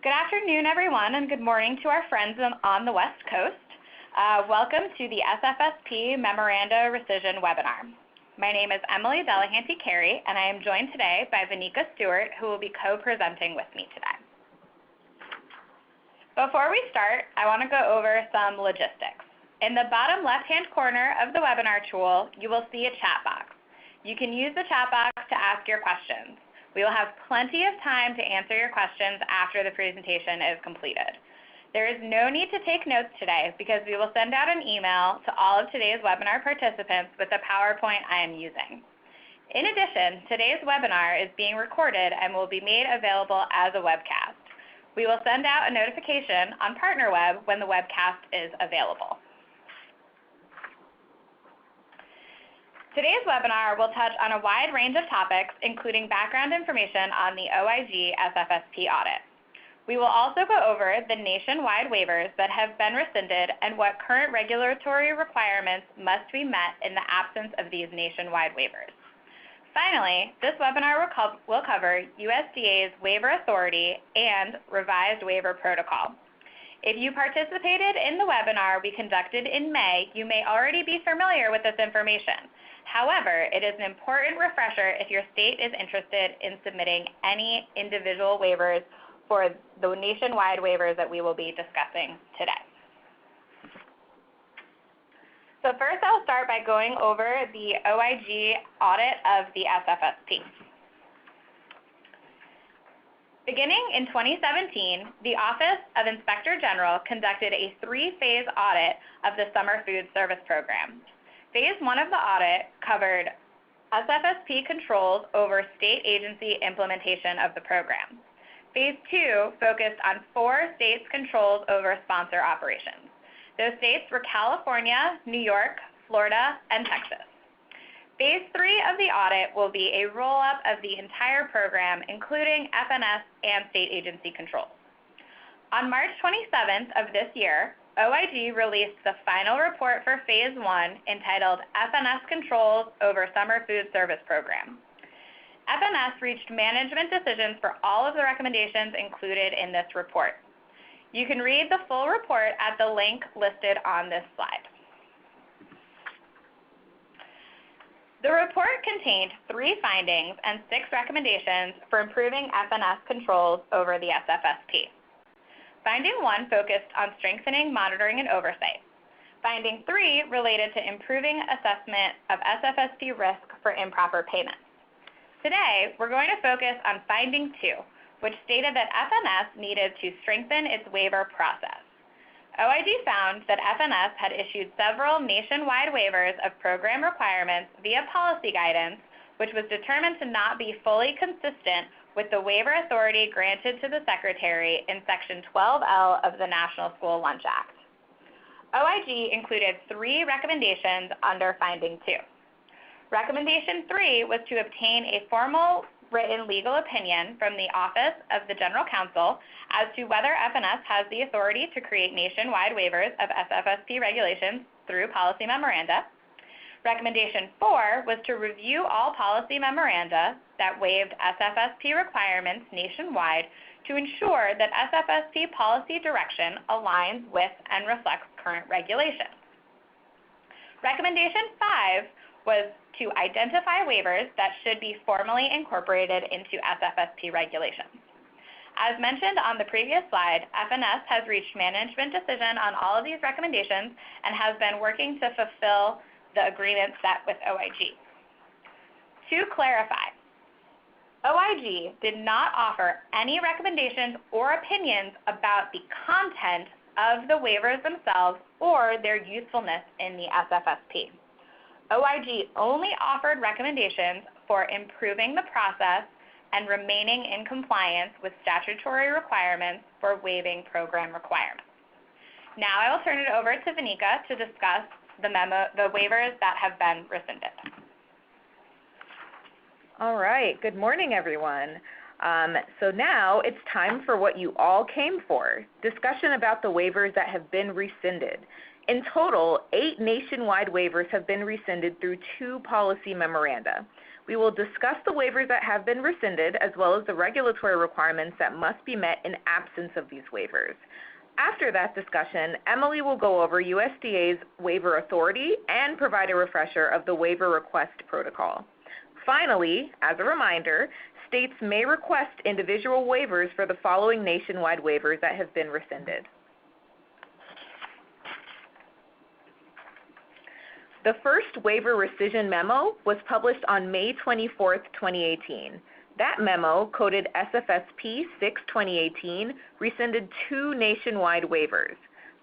Good afternoon, everyone, and good morning to our friends on the West Coast. Welcome to the SFSP Memoranda Rescission webinar. My name is Emily Delahanty-Carey, and I am joined today by Vanika Stewart, who will be co-presenting with me today. Before we start, I want to go over some logistics. In the bottom left-hand corner of the webinar tool, you will see a chat box. You can use the chat box to ask your questions. We will have plenty of time to answer your questions after the presentation is completed. There is no need to take notes today because we will send out an email to all of today's webinar participants with the PowerPoint I am using. In addition, today's webinar is being recorded and will be made available as a webcast. We will send out a notification on PartnerWeb when the webcast is available. Today's webinar will touch on a wide range of topics, including background information on the OIG SFSP audit. We will also go over the nationwide waivers that have been rescinded and what current regulatory requirements must be met in the absence of these nationwide waivers. Finally, this webinar will cover USDA's waiver authority and revised waiver protocol. If you participated in the webinar we conducted in May, you may already be familiar with this information. However, it is an important refresher if your state is interested in submitting any individual waivers for the nationwide waivers that we will be discussing today. So first I'll start by going over the OIG audit of the SFSP. Beginning in 2017, the Office of Inspector General conducted a three-phase audit of the Summer Food Service Program. Phase 1 of the audit covered SFSP controls over state agency implementation of the program. Phase 2 focused on 4 states' controls over sponsor operations. Those states were California, New York, Florida, and Texas. Phase 3 of the audit will be a roll-up of the entire program, including FNS and state agency controls. On March 27th of this year, OIG released the final report for Phase 1 entitled FNS Controls over Summer Food Service Program. FNS reached management decisions for all of the recommendations included in this report. You can read the full report at the link listed on this slide. The report contained 3 findings and 6 recommendations for improving FNS controls over the SFSP. Finding 1 focused on strengthening monitoring and oversight. Finding 3 related to improving assessment of SFSP risk for improper payments. Today, we're going to focus on Finding 2, which stated that FNS needed to strengthen its waiver process. OIG found that FNS had issued several nationwide waivers of program requirements via policy guidance, which was determined to not be fully consistent with the waiver authority granted to the Secretary in Section 12L of the National School Lunch Act. OIG included 3 recommendations under Finding 2. Recommendation 3 was to obtain a formal written legal opinion from the Office of the General Counsel as to whether FNS has the authority to create nationwide waivers of SFSP regulations through policy memoranda. Recommendation 4 was to review all policy memoranda that waived SFSP requirements nationwide to ensure that SFSP policy direction aligns with and reflects current regulations. Recommendation 5 was to identify waivers that should be formally incorporated into SFSP regulations. As mentioned on the previous slide, FNS has reached management decision on all of these recommendations and has been working to fulfill the agreement set with OIG. To clarify, OIG did not offer any recommendations or opinions about the content of the waivers themselves or their usefulness in the SFSP. OIG only offered recommendations for improving the process and remaining in compliance with statutory requirements for waiving program requirements. Now I will turn it over to Vanika to discuss the waivers that have been rescinded. All right, good morning, everyone. So now it's time for what you all came for, discussion about the waivers that have been rescinded. In total, 8 nationwide waivers have been rescinded through 2 policy memoranda. We will discuss the waivers that have been rescinded as well as the regulatory requirements that must be met in absence of these waivers. After that discussion, Emily will go over USDA's waiver authority and provide a refresher of the waiver request protocol. Finally, as a reminder, states may request individual waivers for the following nationwide waivers that have been rescinded. The first waiver rescission memo was published on May 24, 2018. That memo, coded SFSP 6/2018, rescinded 2 nationwide waivers.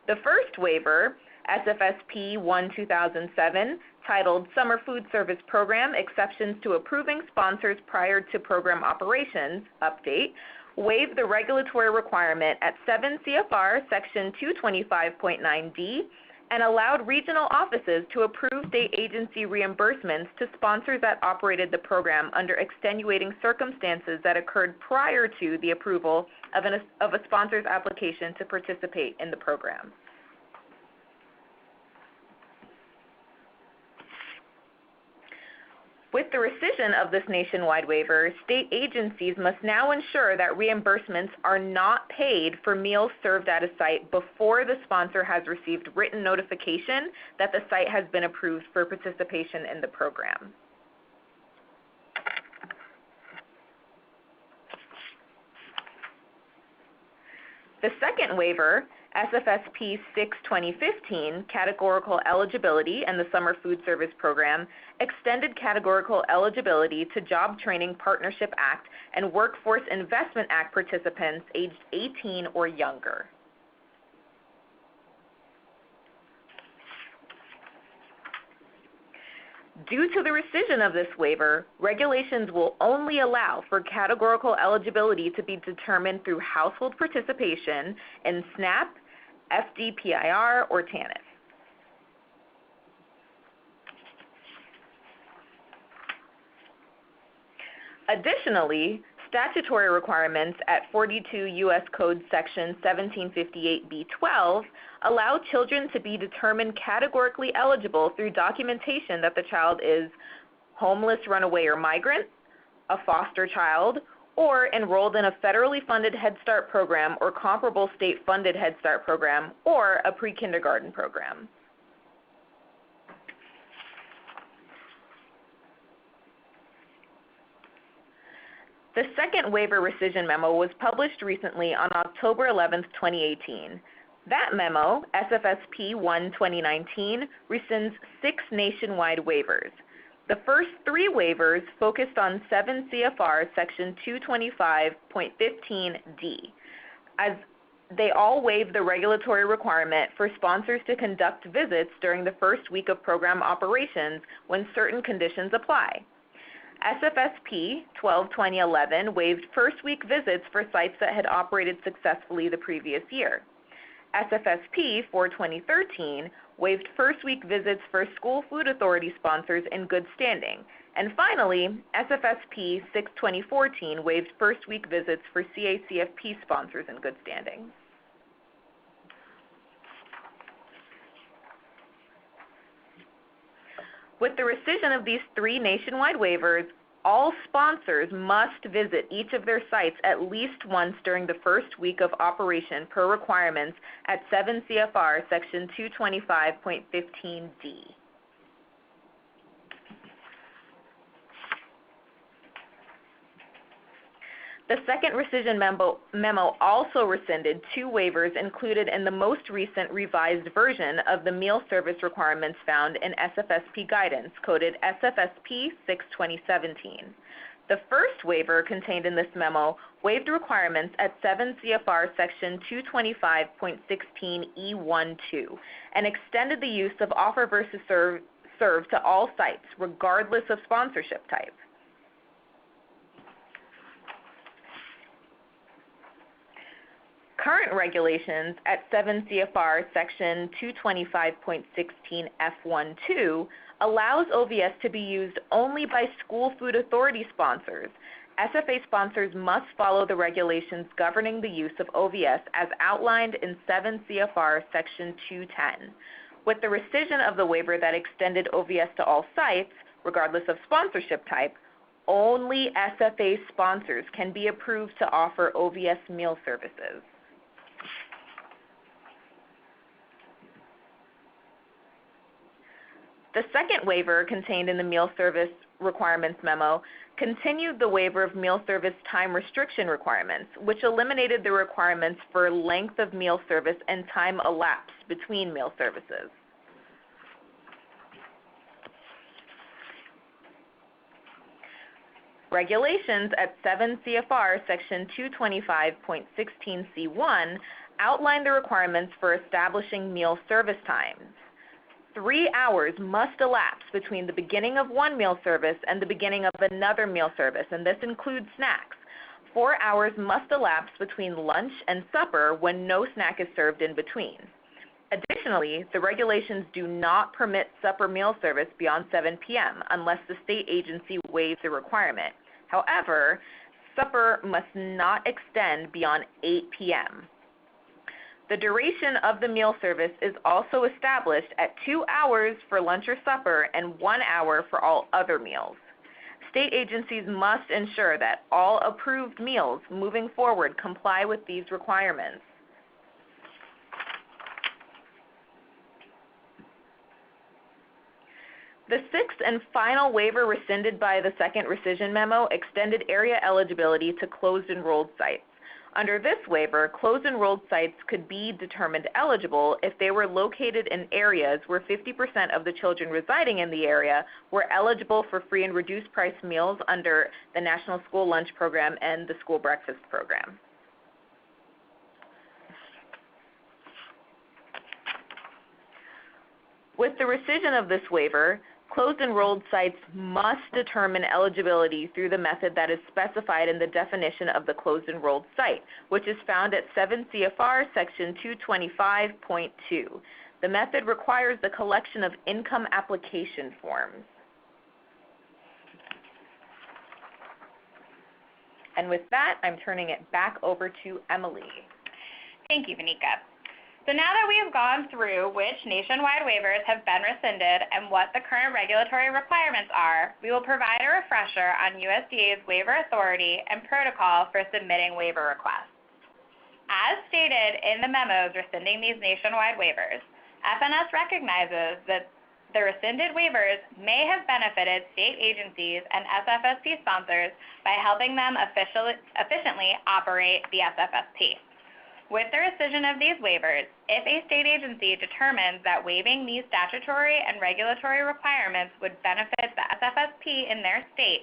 The first waiver, SFSP 1/2007, titled Summer Food Service Program Exceptions to Approving Sponsors Prior to Program Operations, Update, waived the regulatory requirement at 7 CFR Section 225.9D and allowed regional offices to approve state agency reimbursements to sponsors that operated the program under extenuating circumstances that occurred prior to the approval of a sponsor's application to participate in the program. With the rescission of this nationwide waiver, state agencies must now ensure that reimbursements are not paid for meals served at a site before the sponsor has received written notification that the site has been approved for participation in the program. The second waiver, SFSP 6/2015, Categorical Eligibility and the Summer Food Service Program, extended categorical eligibility to Job Training Partnership Act and Workforce Investment Act participants aged 18 or younger. Due to the rescission of this waiver, regulations will only allow for categorical eligibility to be determined through household participation in SNAP, FDPIR, or TANF. Additionally, statutory requirements at 42 U.S. Code Section 1758b12 allow children to be determined categorically eligible through documentation that the child is homeless, runaway, or migrant, a foster child, or enrolled in a federally funded Head Start program or comparable state-funded Head Start program, or a pre-kindergarten program. The second waiver rescission memo was published recently on October 11, 2018. That memo, SFSP 1/2019, rescinds 6 nationwide waivers. The first 3 waivers focused on 7 CFR Section 225.15D, as they all waive the regulatory requirement for sponsors to conduct visits during the first week of program operations when certain conditions apply. SFSP 12/2011 waived first week visits for sites that had operated successfully the previous year. SFSP 4/2013 waived first week visits for School Food Authority sponsors in good standing. And finally, SFSP 6/2014 waived first week visits for CACFP sponsors in good standing. With the rescission of these 3 nationwide waivers, all sponsors must visit each of their sites at least once during the first week of operation per requirements at 7 CFR Section 225.15D. The second rescission memo also rescinded 2 waivers included in the most recent revised version of the meal service requirements found in SFSP guidance, coded SFSP 6/2017. The first waiver contained in this memo waived requirements at 7 CFR Section 225.16E12 and extended the use of offer versus serve to all sites, regardless of sponsorship type. Current regulations at 7 CFR Section 225.16 F12 allows OVS to be used only by School Food Authority sponsors. SFA sponsors must follow the regulations governing the use of OVS as outlined in 7 CFR Section 210. With the rescission of the waiver that extended OVS to all sites, regardless of sponsorship type, only SFA sponsors can be approved to offer OVS meal services. The second waiver contained in the meal service requirements memo continued the waiver of meal service time restriction requirements, which eliminated the requirements for length of meal service and time elapsed between meal services. Regulations at 7 CFR Section 225.16C1 outline the requirements for establishing meal service times. 3 hours must elapse between the beginning of one meal service and the beginning of another meal service, and this includes snacks. 4 hours must elapse between lunch and supper when no snack is served in between. Additionally, the regulations do not permit supper meal service beyond 7 p.m. unless the state agency waives the requirement. However, supper must not extend beyond 8 p.m. The duration of the meal service is also established at 2 hours for lunch or supper and 1 hour for all other meals. State agencies must ensure that all approved meals moving forward comply with these requirements. The sixth and final waiver rescinded by the second rescission memo extended area eligibility to closed enrolled sites. Under this waiver, closed enrolled sites could be determined eligible if they were located in areas where 50% of the children residing in the area were eligible for free and reduced price meals under the National School Lunch Program and the School Breakfast Program. With the rescission of this waiver, closed enrolled sites must determine eligibility through the method that is specified in the definition of the closed enrolled site, which is found at 7 CFR Section 225.2. The method requires the collection of income application forms. And with that, I'm turning it back over to Emily. Thank you, Vanika. So now that we have gone through which nationwide waivers have been rescinded and what the current regulatory requirements are, we will provide a refresher on USDA's waiver authority and protocol for submitting waiver requests. As stated in the memos rescinding these nationwide waivers, FNS recognizes that the rescinded waivers may have benefited state agencies and SFSP sponsors by helping them efficiently operate the SFSP. With the rescission of these waivers, if a state agency determines that waiving these statutory and regulatory requirements would benefit the SFSP in their state,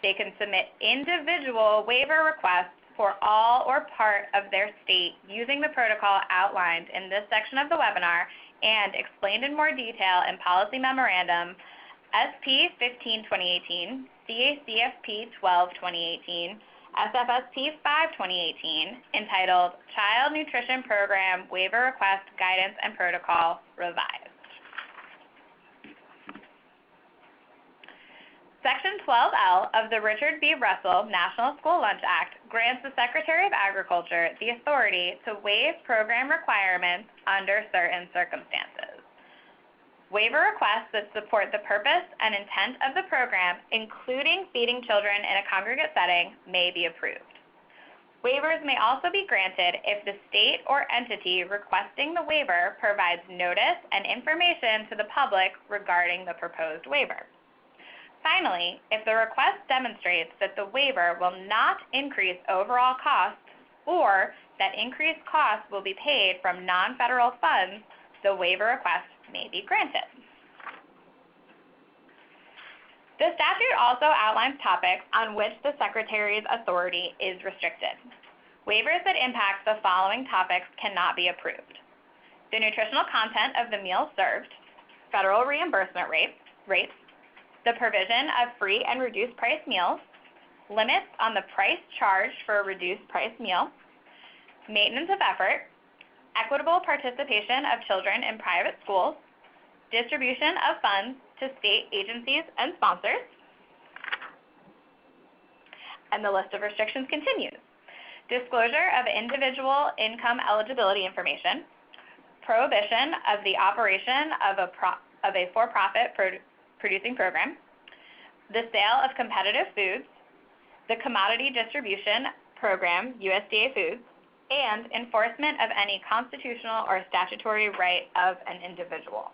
they can submit individual waiver requests for all or part of their state using the protocol outlined in this section of the webinar and explained in more detail in Policy Memorandum SP 15-2018, CACFP 12-2018, SFSP 5-2018, entitled Child Nutrition Program Waiver Request Guidance and Protocol Revised. Section 12L of the Richard B. Russell National School Lunch Act grants the Secretary of Agriculture the authority to waive program requirements under certain circumstances. Waiver requests that support the purpose and intent of the program, including feeding children in a congregate setting, may be approved. Waivers may also be granted if the state or entity requesting the waiver provides notice and information to the public regarding the proposed waiver. Finally, if the request demonstrates that the waiver will not increase overall costs or that increased costs will be paid from non-federal funds, the waiver request may be granted. The statute also outlines topics on which the Secretary's authority is restricted. Waivers that impact the following topics cannot be approved: the nutritional content of the meals served, federal reimbursement rates, the provision of free and reduced price meals, limits on the price charged for a reduced price meal, maintenance of effort, equitable participation of children in private schools, distribution of funds to state agencies and sponsors, and the list of restrictions continues. Disclosure of individual income eligibility information, prohibition of the operation of a for-profit producing program, the sale of competitive foods, the commodity distribution program, USDA Foods, and enforcement of any constitutional or statutory right of an individual.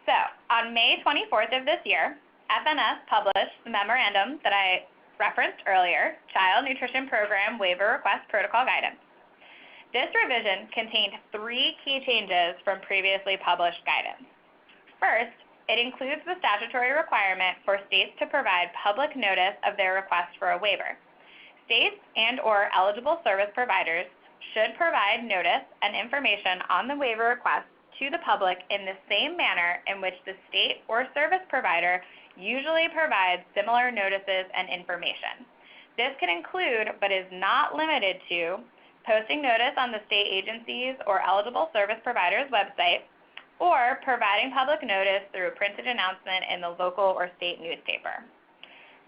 So, on May 24th of this year, FNS published the memorandum that I referenced earlier, Child Nutrition Program Waiver Request Protocol Guidance. This revision contained 3 key changes from previously published guidance. First, it includes the statutory requirement for states to provide public notice of their request for a waiver. States and/or eligible service providers should provide notice and information on the waiver request to the public in the same manner in which the state or service provider usually provides similar notices and information. This can include, but is not limited to, posting notice on the state agency's or eligible service provider's website, or providing public notice through a printed announcement in the local or state newspaper.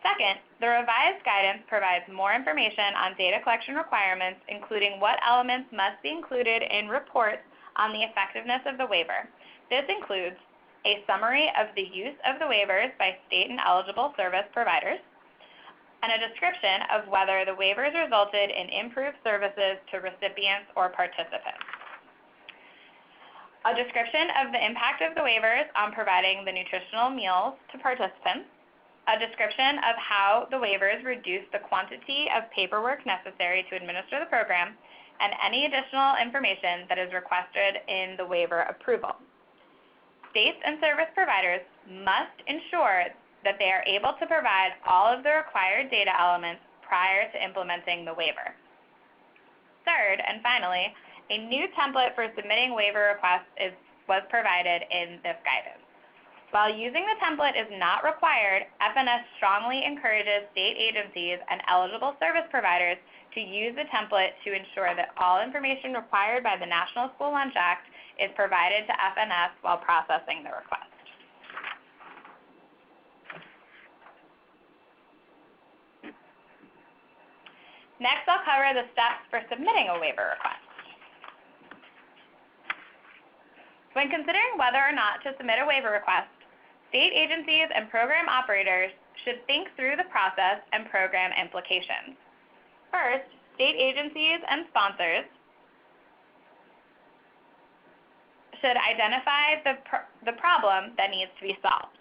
Second, the revised guidance provides more information on data collection requirements, including what elements must be included in reports on the effectiveness of the waiver. This includes a summary of the use of the waivers by state and eligible service providers, and a description of whether the waivers resulted in improved services to recipients or participants. A description of the impact of the waivers on providing the nutritional meals to participants, a description of how the waivers reduce the quantity of paperwork necessary to administer the program, and any additional information that is requested in the waiver approval. States and service providers must ensure that they are able to provide all of the required data elements prior to implementing the waiver. Third, and finally, a new template for submitting waiver requests was provided in this guidance. While using the template is not required, FNS strongly encourages state agencies and eligible service providers to use the template to ensure that all information required by the National School Lunch Act is provided to FNS while processing the request. Next, I'll cover the steps for submitting a waiver request. When considering whether or not to submit a waiver request, state agencies and program operators should think through the process and program implications. First, state agencies and sponsors should identify the problem that needs to be solved.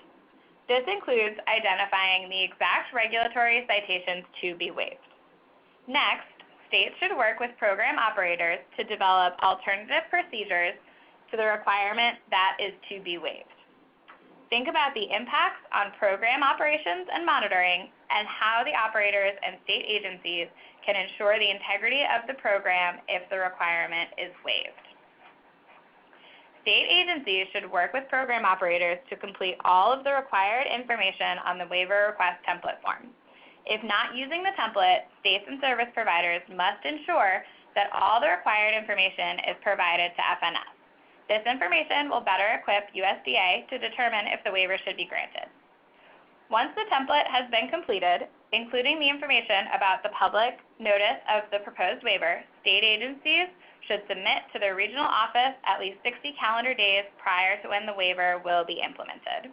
This includes identifying the exact regulatory citations to be waived. Next, states should work with program operators to develop alternative procedures to the requirement that is to be waived. Think about the impacts on program operations and monitoring and how the operators and state agencies can ensure the integrity of the program if the requirement is waived. State agencies should work with program operators to complete all of the required information on the waiver request template form. If not using the template, states and service providers must ensure that all the required information is provided to FNS. This information will better equip USDA to determine if the waiver should be granted. Once the template has been completed, including the information about the public notice of the proposed waiver, state agencies should submit to their regional office at least 60 calendar days prior to when the waiver will be implemented.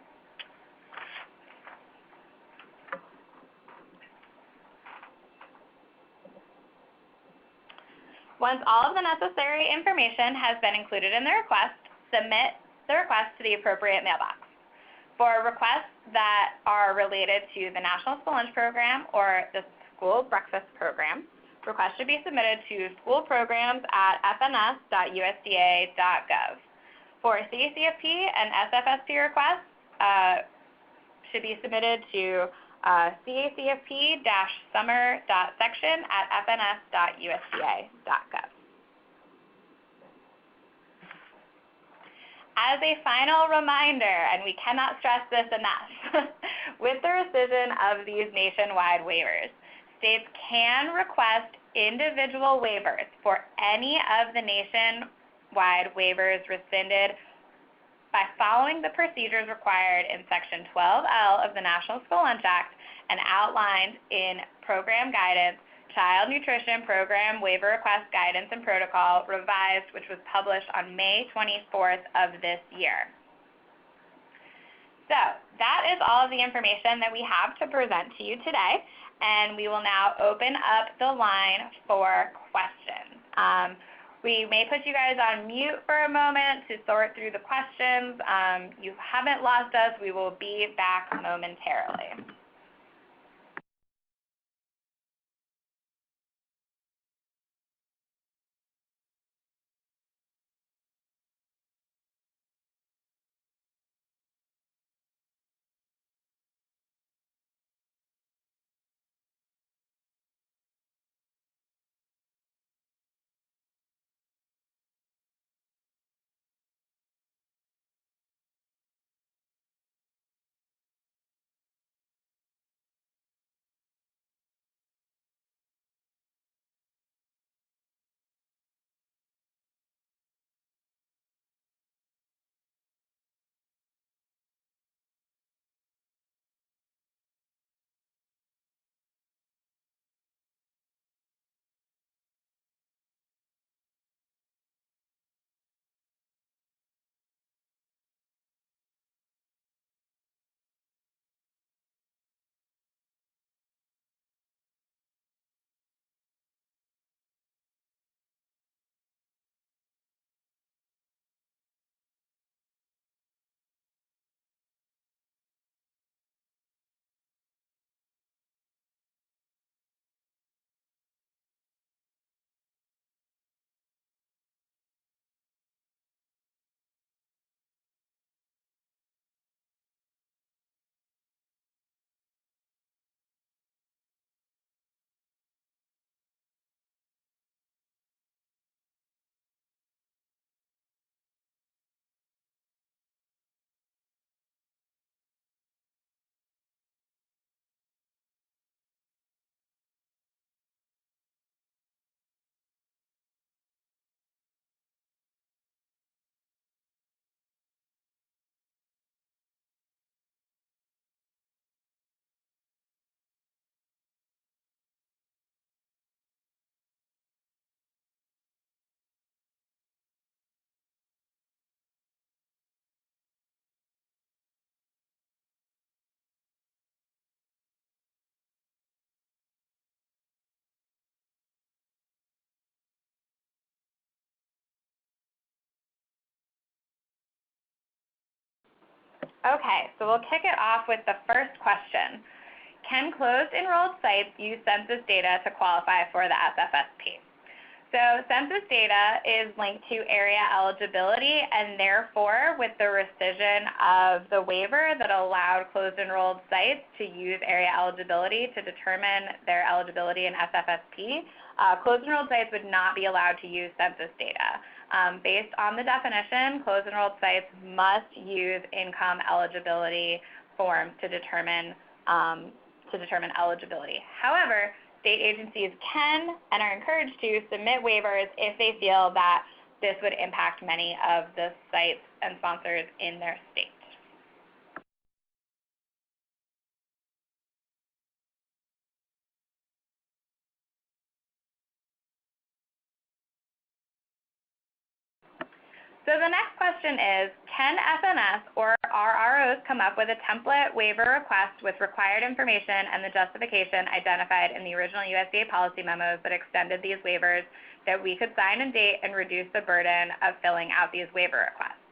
Once all of the necessary information has been included in the request, submit the request to the appropriate mailbox. For requests that are related to the National School Lunch Program or the School Breakfast Program, requests should be submitted to schoolprograms@fns.usda.gov. For CACFP and SFSP requests, should be submitted to cacfp-summer.section@fns.usda.gov. As a final reminder, and we cannot stress this enough, with the rescission of these nationwide waivers, states can request individual waivers for any of the nationwide waivers rescinded by following the procedures required in Section 12L of the National School Lunch Act and outlined in Program Guidance Child Nutrition Program Waiver Request Guidance and Protocol revised, which was published on May 24th of this year. So that is all of the information that we have to present to you today, and we will now open up the line for questions. We may put you guys on mute for a moment to sort through the questions. You haven't lost us. We will be back momentarily. Okay, so we'll kick it off with the first question. Can closed enrolled sites use census data to qualify for the SFSP? So census data is linked to area eligibility, and therefore with the rescission of the waiver that allowed closed enrolled sites to use area eligibility to determine their eligibility in SFSP, closed enrolled sites would not be allowed to use census data. Based on the definition, closed enrolled sites must use income eligibility forms to determine eligibility. However, state agencies can and are encouraged to submit waivers if they feel that this would impact many of the sites and sponsors in their state. So the next question is, can FNS or RROs come up with a template waiver request with required information and the justification identified in the original USDA policy memos that extended these waivers that we could sign and date and reduce the burden of filling out these waiver requests?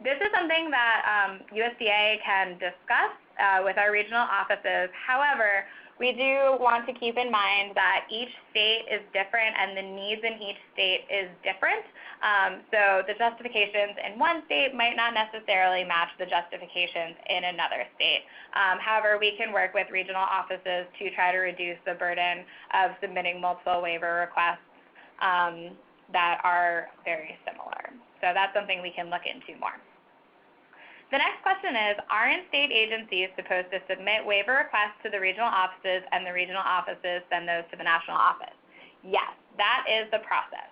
This is something that USDA can discuss with our regional offices. However, we do want to keep in mind that each state is different and the needs in each state is different. So the justifications in one state might not necessarily match the justifications in another state. However, we can work with regional offices to try to reduce the burden of submitting multiple waiver requests that are very similar. So that's something we can look into more. The next question is, aren't state agencies supposed to submit waiver requests to the regional offices and the regional offices send those to the national office? Yes, that is the process.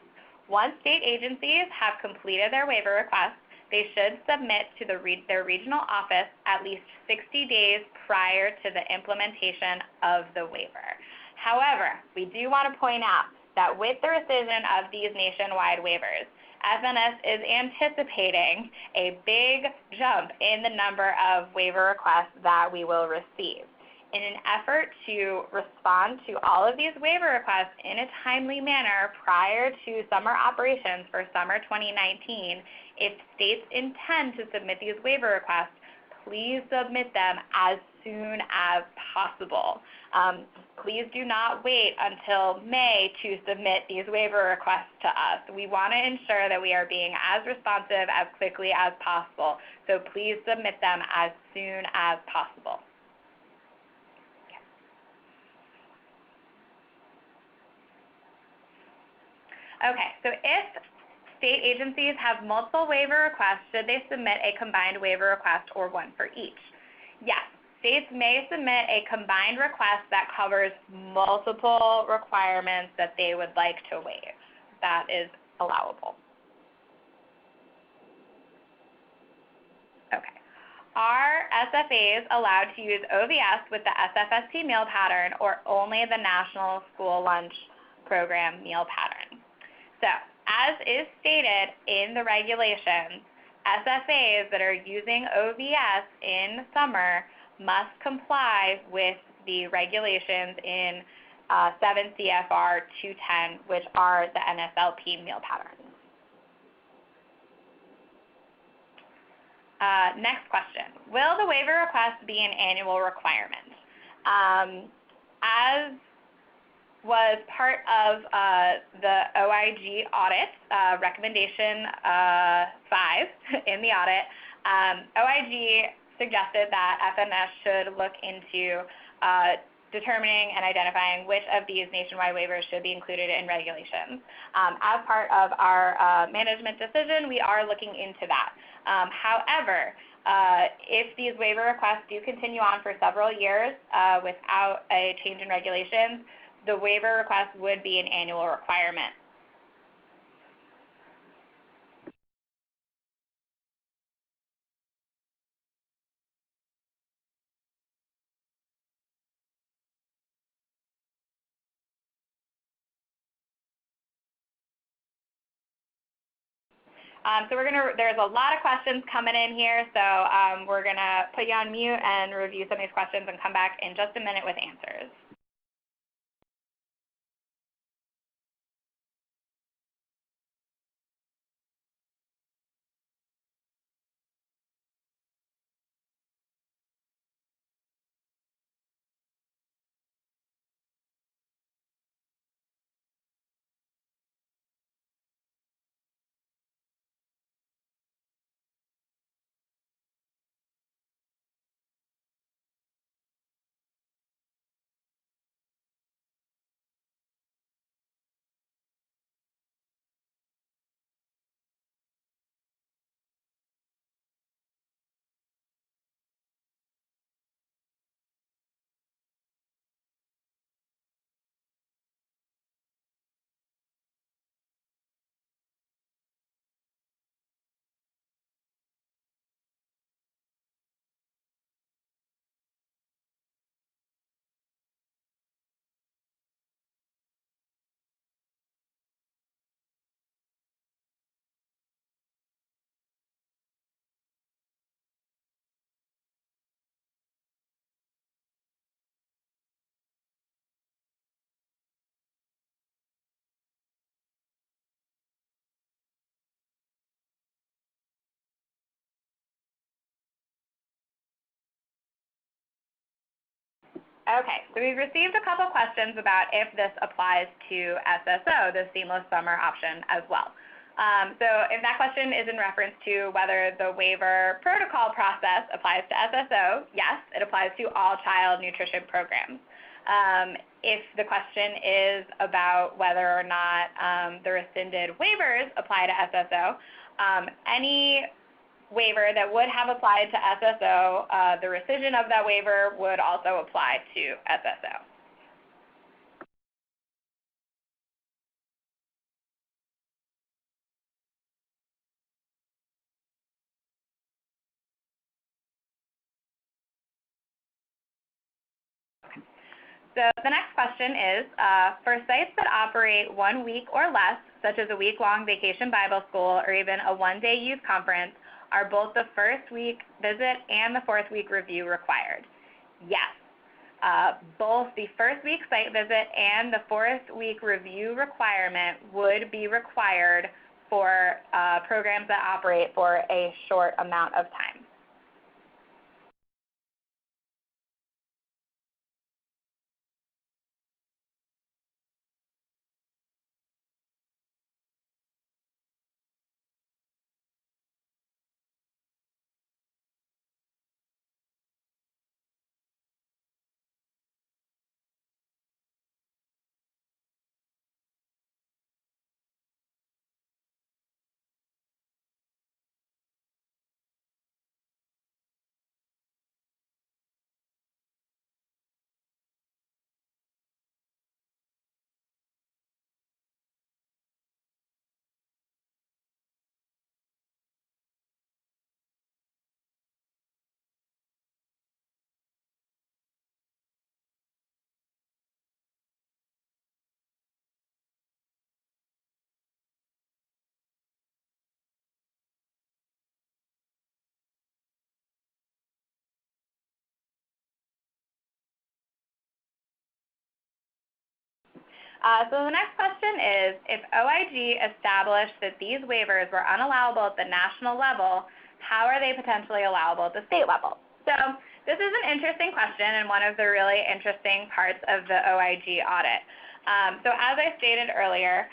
Once state agencies have completed their waiver requests, they should submit to their regional office at least 60 days prior to the implementation of the waiver. However, we do want to point out that with the rescission of these nationwide waivers, FNS is anticipating a big jump in the number of waiver requests that we will receive. In an effort to respond to all of these waiver requests in a timely manner prior to summer operations for summer 2019, if states intend to submit these waiver requests, please submit them as soon as possible. Please do not wait until May to submit these waiver requests to us. We want to ensure that we are being as responsive as quickly as possible, so please submit them as soon as possible. Okay, so if state agencies have multiple waiver requests, should they submit a combined waiver request or one for each? Yes, states may submit a combined request that covers multiple requirements that they would like to waive. That is allowable. Okay. Are SFAs allowed to use OVS with the SFSP meal pattern or only the National School Lunch Program meal pattern? So, as is stated in the regulations, SFAs that are using OVS in summer must comply with the regulations in 7 CFR 210, which are the NSLP meal patterns. Next question. Will the waiver request be an annual requirement? As was part of the OIG audit, recommendation 5 in the audit, OIG suggested that FNS should look into determining and identifying which of these nationwide waivers should be included in regulations. As part of our management decision, we are looking into that. However, if these waiver requests do continue on for several years without a change in regulations, the waiver request would be an annual requirement. So there's a lot of questions coming in here, so we're going to put you on mute and review some of these questions and come back in just a minute with answers. Okay, so we've received a couple questions about if this applies to SSO, the seamless summer option as well. So if that question is in reference to whether the waiver protocol process applies to SSO, yes, it applies to all child nutrition programs. If the question is about whether or not the rescinded waivers apply to SSO, any waiver that would have applied to SSO, the rescission of that waiver would also apply to SSO. So the next question is, for sites that operate 1 week or less, such as a week-long vacation Bible school or even a one-day youth conference, are both the first week visit and the fourth week review required? Yes. Both the first week site visit and the fourth week review requirement would be required for programs that operate for a short amount of time. So the next question is, if OIG established that these waivers were unallowable at the national level, how are they potentially allowable at the state level? So this is an interesting question and one of the really interesting parts of the OIG audit. So as I stated earlier,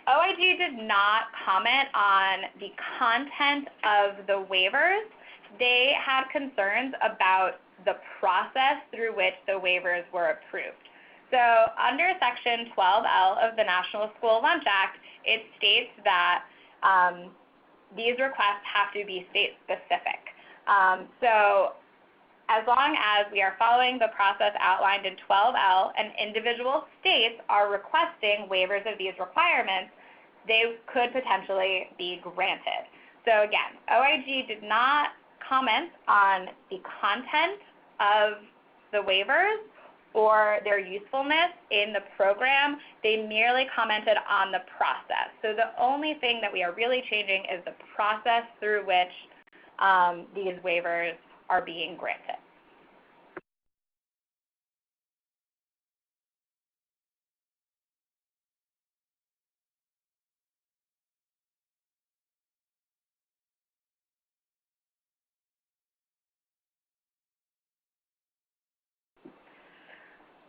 OIG did not comment on the content of the waivers. They had concerns about the process through which the waivers were approved. So under Section 12L of the National School Lunch Act, it states that these requests have to be state-specific. So as long as we are following the process outlined in 12L and individual states are requesting waivers of these requirements, they could potentially be granted. So again, OIG did not comment on the content of the waivers or their usefulness in the program. They merely commented on the process. So the only thing that we are really changing is the process through which these waivers are being granted.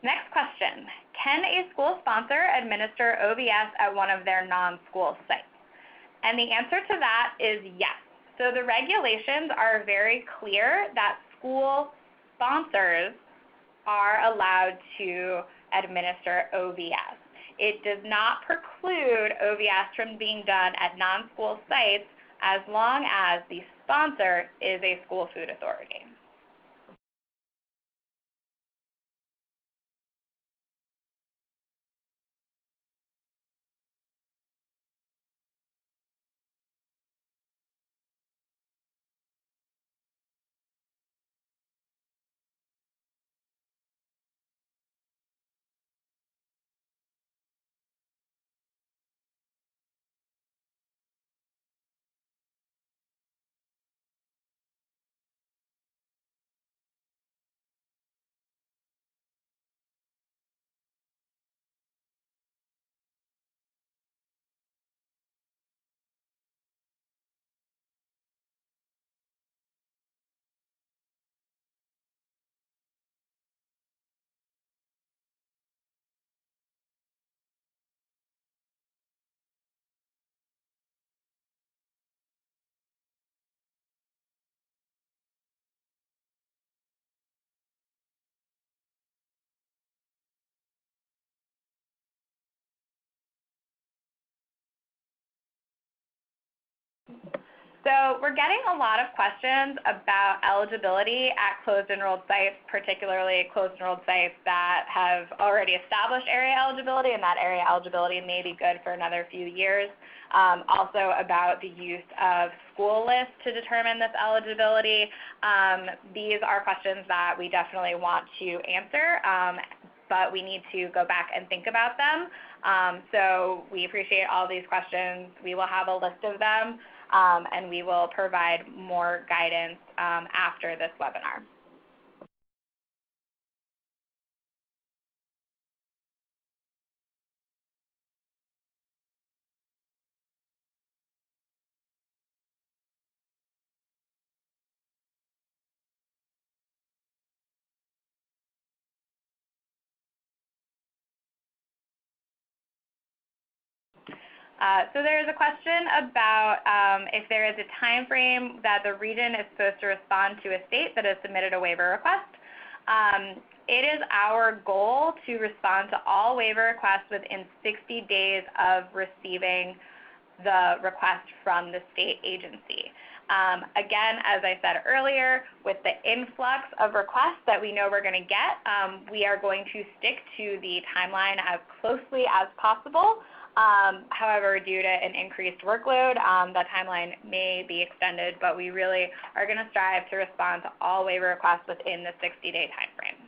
Next question, can a school sponsor administer OVS at one of their non-school sites? And the answer to that is yes. So the regulations are very clear that school sponsors are allowed to administer OVS. It does not preclude OVS from being done at non-school sites as long as the sponsor is a school food authority. So we're getting a lot of questions about eligibility at closed enrolled sites, particularly closed enrolled sites that have already established area eligibility, and that area eligibility may be good for another few years. Also about the use of school lists to determine this eligibility. These are questions that we definitely want to answer but we need to go back and think about them. So we appreciate all these questions. We will have a list of them, and we will provide more guidance after this webinar. So there is a question about if there is a time frame that the region is supposed to respond to a state that has submitted a waiver request. It is our goal to respond to all waiver requests within 60 days of receiving the request from the state agency. Again, as I said earlier, with the influx of requests that we know we're going to get, we are going to stick to the timeline as closely as possible. However, due to an increased workload, the timeline may be extended, but we really are going to strive to respond to all waiver requests within the 60-day timeframe.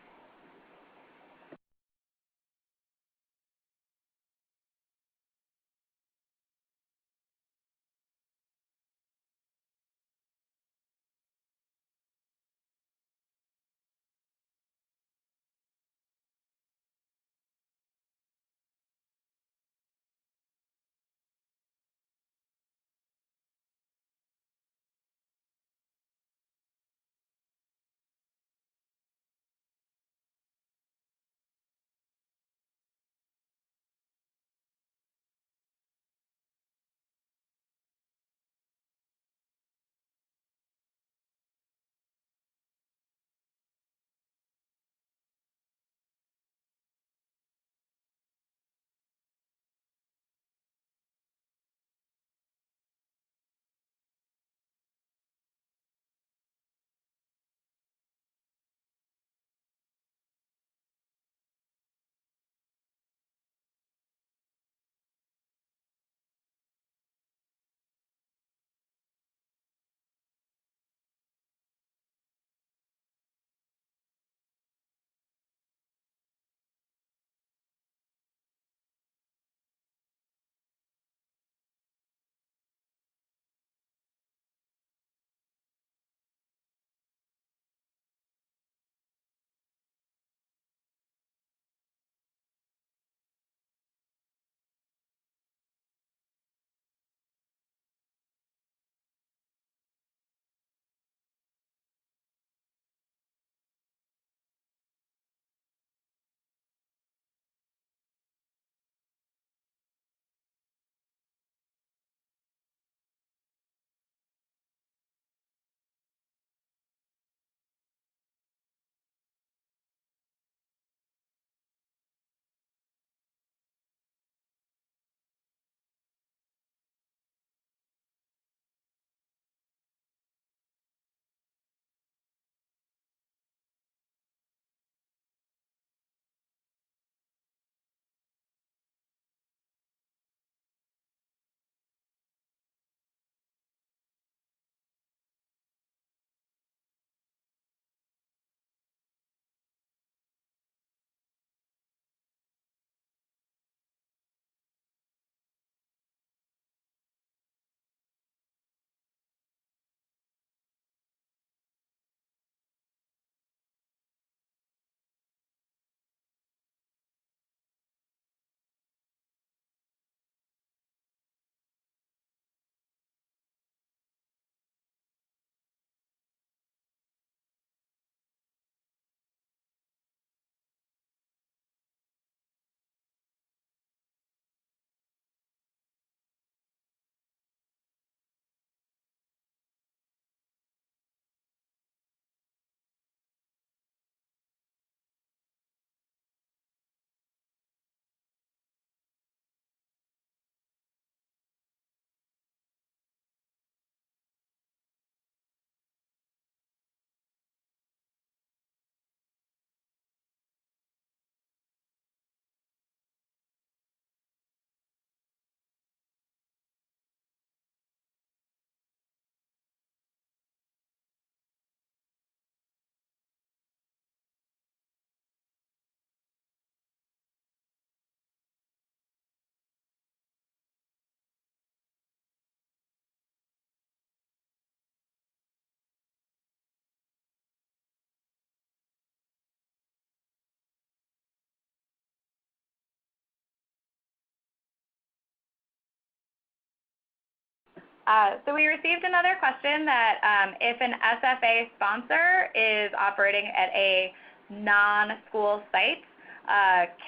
So we received another question that if an SFA sponsor is operating at a non-school site,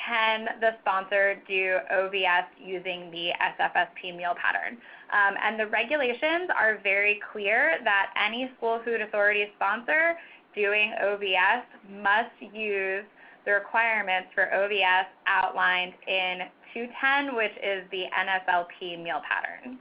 can the sponsor do OVS using the SFSP meal pattern? And the regulations are very clear that any school food authority sponsor doing OVS must use the requirements for OVS outlined in 210, which is the NSLP meal pattern.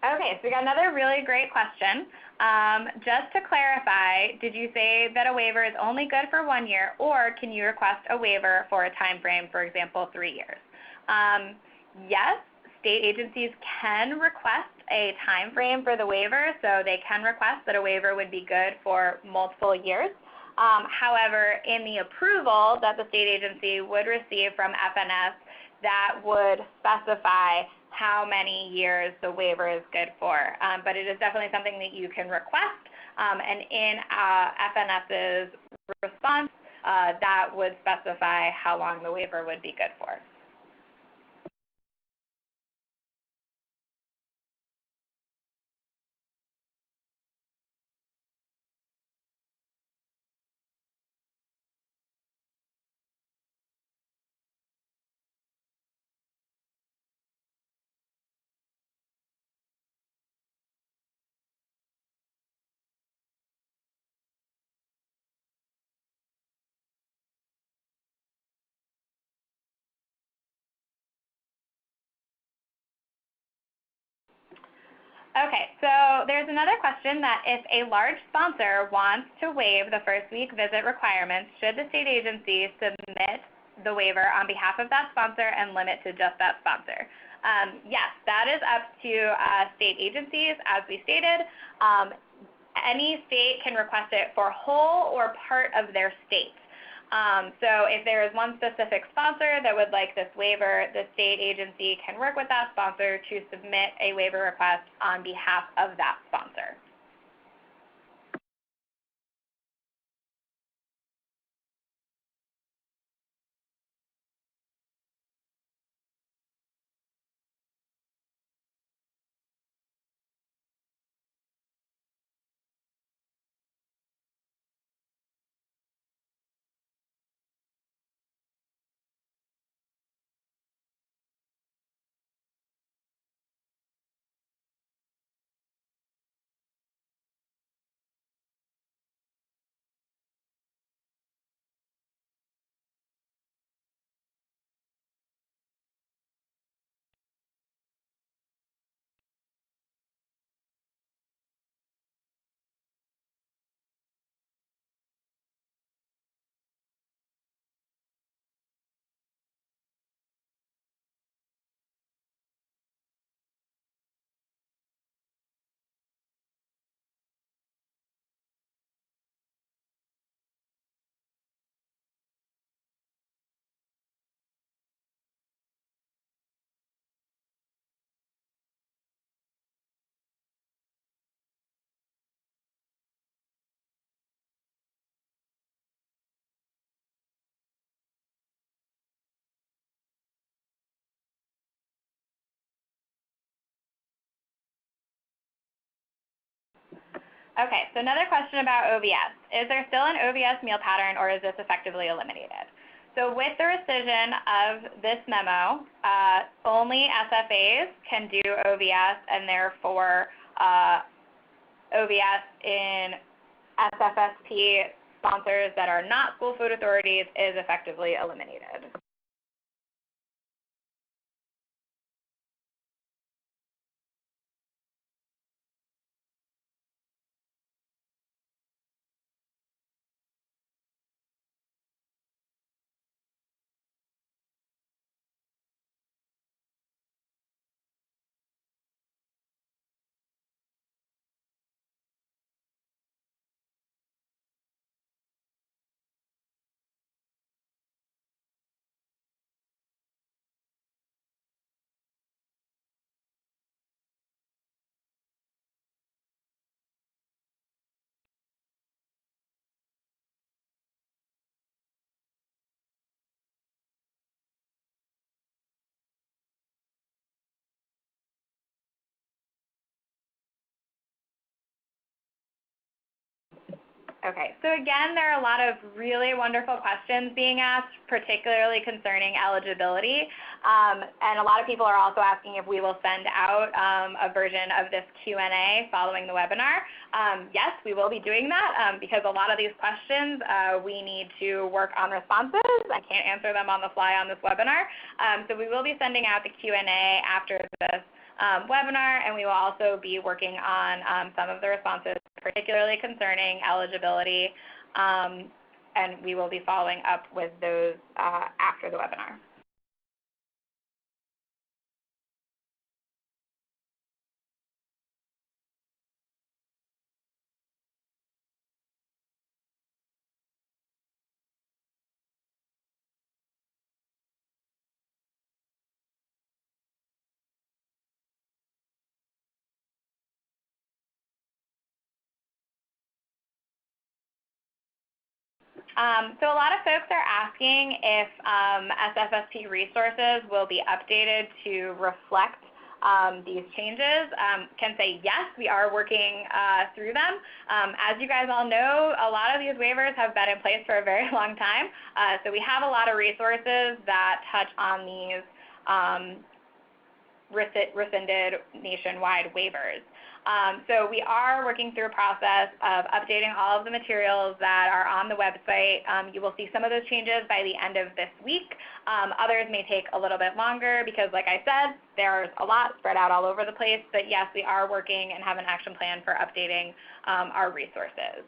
Okay, so we got another really great question. Just to clarify, did you say that a waiver is only good for 1 year, or can you request a waiver for a time frame, for example, 3 years? Yes, state agencies can request a time frame for the waiver, so they can request that a waiver would be good for multiple years. However, in the approval that the state agency would receive from FNS, that would specify how many years the waiver is good for. But it is definitely something that you can request, and in FNS's response, that would specify how long the waiver would be good for. Okay, so there's another question that if a large sponsor wants to waive the first week visit requirements, should the state agency submit the waiver on behalf of that sponsor and limit to just that sponsor? Yes, that is up to state agencies, as we stated. Any state can request it for whole or part of their state. So if there is one specific sponsor that would like this waiver, the state agency can work with that sponsor to submit a waiver request on behalf of that sponsor. Okay, so another question about OVS. Is there still an OVS meal pattern, or is this effectively eliminated? So with the rescission of this memo, only SFAs can do OVS, and therefore OVS in SFSP sponsors that are not school food authorities is effectively eliminated. Okay, so again, there are a lot of really wonderful questions being asked, particularly concerning eligibility. And a lot of people are also asking if we will send out a version of this Q&A following the webinar. Yes, we will be doing that because a lot of these questions we need to work on responses. I can't answer them on the fly on this webinar. So we will be sending out the Q&A after this webinar, and we will also be working on some of the responses, particularly concerning eligibility, and we will be following up with those after the webinar. So a lot of folks are asking if SFSP resources will be updated to reflect these changes. Can say yes, we are working through them. As you guys all know, a lot of these waivers have been in place for a very long time. So we have a lot of resources that touch on these rescinded nationwide waivers. So we are working through a process of updating all of the materials that are on the website. You will see some of those changes by the end of this week. Others may take a little bit longer because, like I said, there's a lot spread out all over the place. But yes, we are working and have an action plan for updating our resources.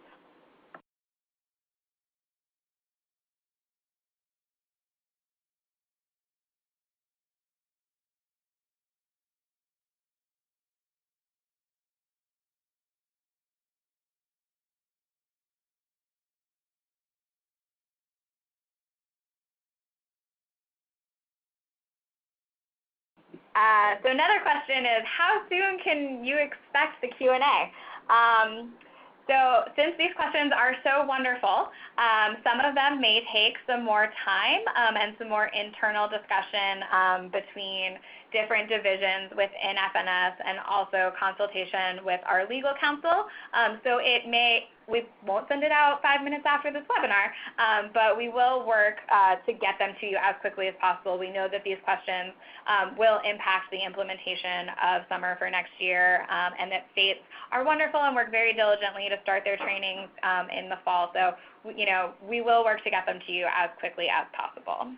So another question is, how soon can you expect the Q&A? So since these questions are so wonderful, some of them may take some more time and some more internal discussion between different divisions within FNS and also consultation with our legal counsel. So we won't send it out 5 minutes after this webinar, but we will work to get them to you as quickly as possible. We know that these questions will impact the implementation of summer for next year, and that states are wonderful and work very diligently to start their trainings in the fall. So, we will work to get them to you as quickly as possible.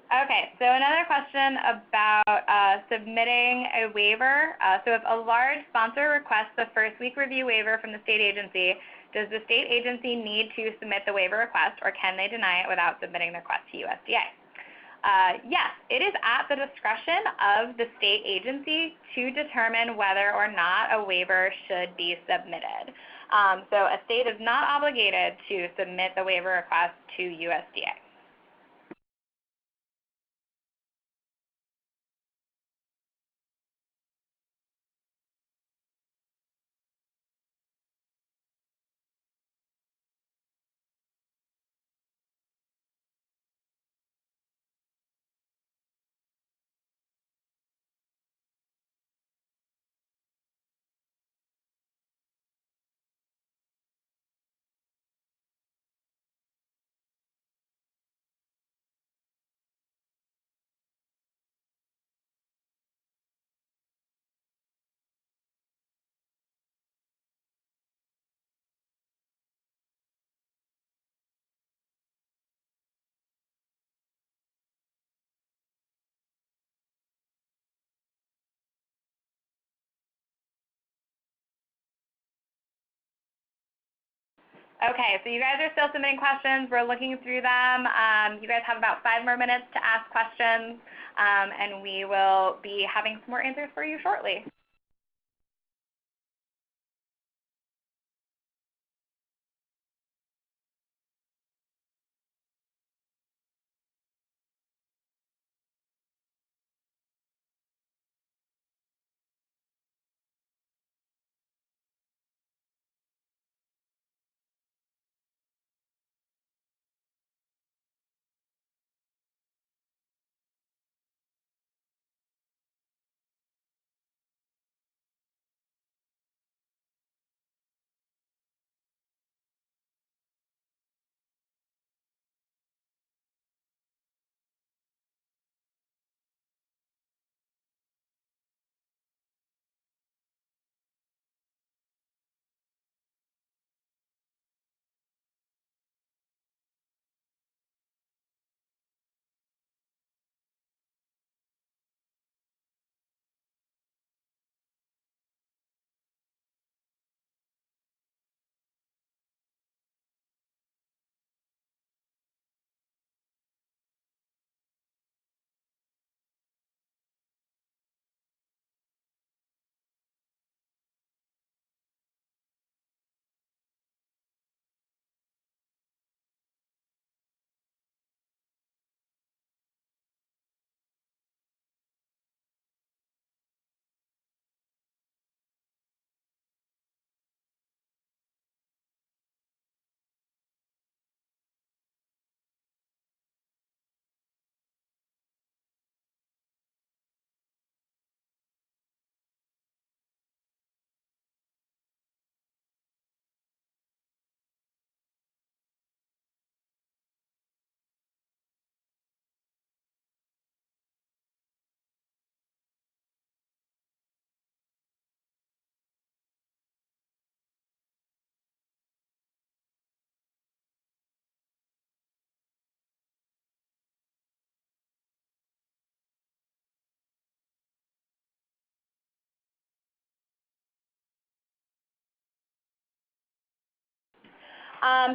Okay, so another question about submitting a waiver. So if a large sponsor requests the first week review waiver from the state agency, does the state agency need to submit the waiver request, or can they deny it without submitting the request to USDA? Yes, it is at the discretion of the state agency to determine whether or not a waiver should be submitted. So a state is not obligated to submit the waiver request to USDA. Okay, so you guys are still submitting questions. We're looking through them. You guys have about 5 more minutes to ask questions, and we will be having some more answers for you shortly.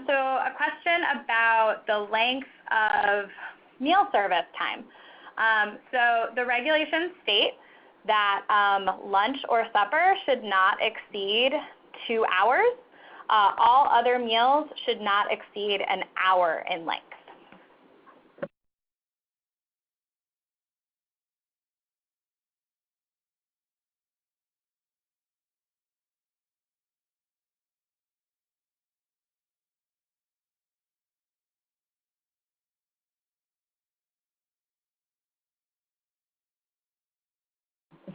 So a question about the length of meal service time. So the regulations state that lunch or supper should not exceed 2 hours. All other meals should not exceed an hour in length.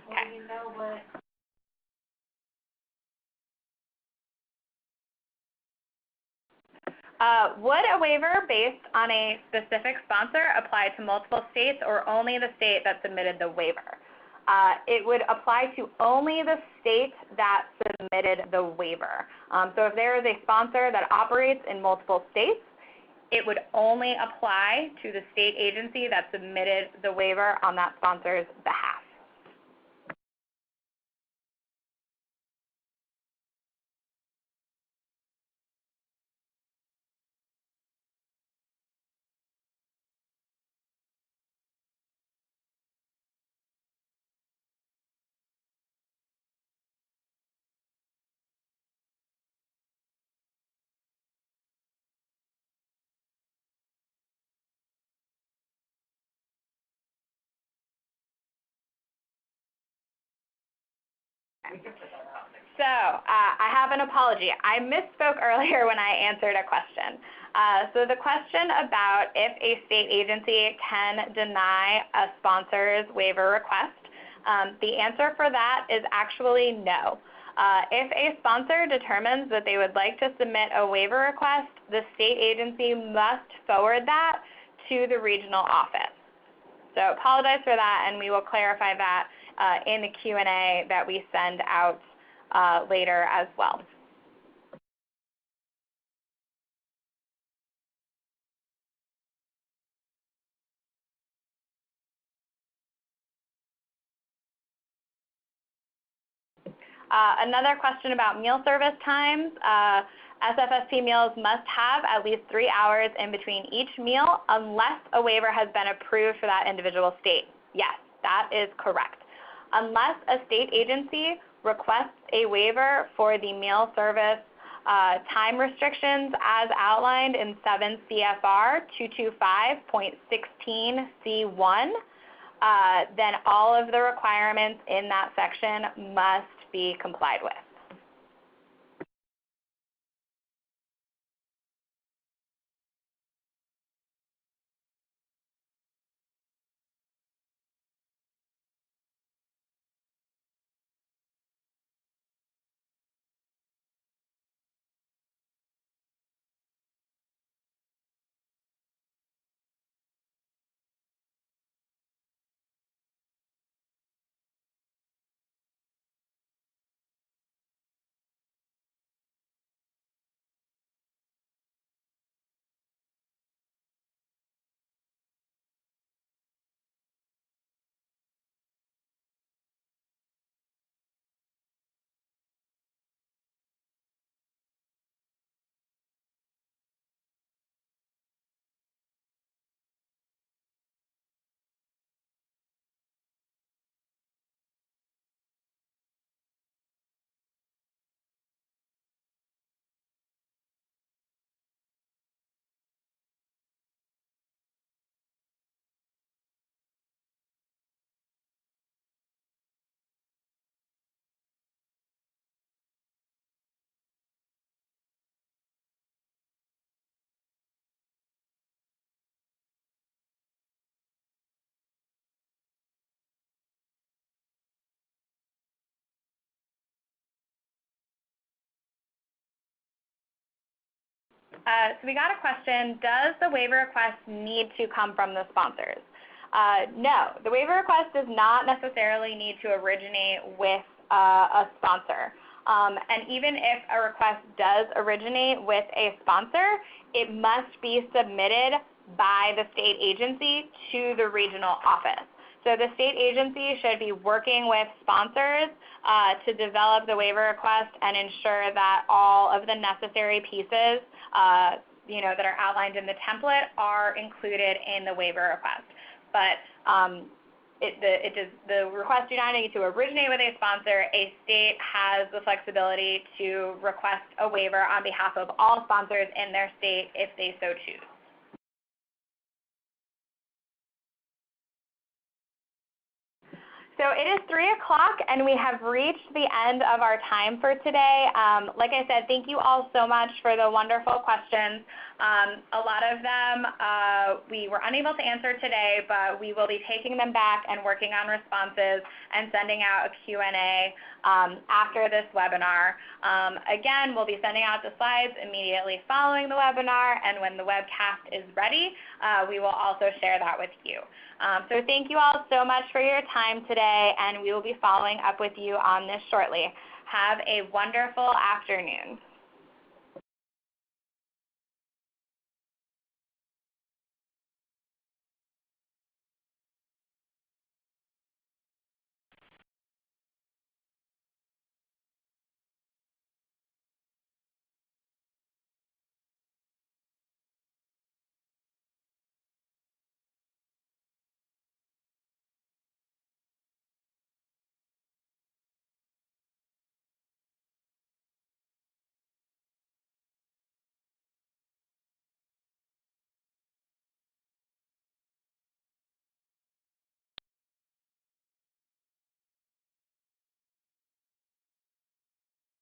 Okay. Would a waiver based on a specific sponsor apply to multiple states or only the state that submitted the waiver? It would apply to only the state that submitted the waiver. So if there is a sponsor that operates in multiple states, it would only apply to the state agency that submitted the waiver on that sponsor's behalf. So I have an apology. I misspoke earlier when I answered a question. So the question about if a state agency can deny a sponsor's waiver request, the answer for that is actually no. If a sponsor determines that they would like to submit a waiver request, the state agency must forward that to the regional office. So apologize for that, and we will clarify that in the Q&A that we send out later as well. Another question about meal service times. SFSP meals must have at least 3 hours in between each meal unless a waiver has been approved for that individual state. Yes, that is correct. Unless a state agency requests a waiver for the meal service time restrictions as outlined in 7 CFR 225.16C1, then all of the requirements in that section must be complied with. So we got a question, does the waiver request need to come from the sponsors? No, the waiver request does not necessarily need to originate with a sponsor. And even if a request does originate with a sponsor, it must be submitted by the state agency to the regional office. So the state agency should be working with sponsors to develop the waiver request and ensure that all of the necessary pieces that are outlined in the template are included in the waiver request. But the request do not need to originate with a sponsor. A state has the flexibility to request a waiver on behalf of all sponsors in their state if they so choose. So it is 3 o'clock and we have reached the end of our time for today. Like I said, thank you all so much for the wonderful questions. A lot of them we were unable to answer today, but we will be taking them back and working on responses and sending out a Q&A after this webinar. Again, we'll be sending out the slides immediately following the webinar, and when the webcast is ready, we will also share that with you. So thank you all so much for your time today, and we will be following up with you on this shortly. Have a wonderful afternoon.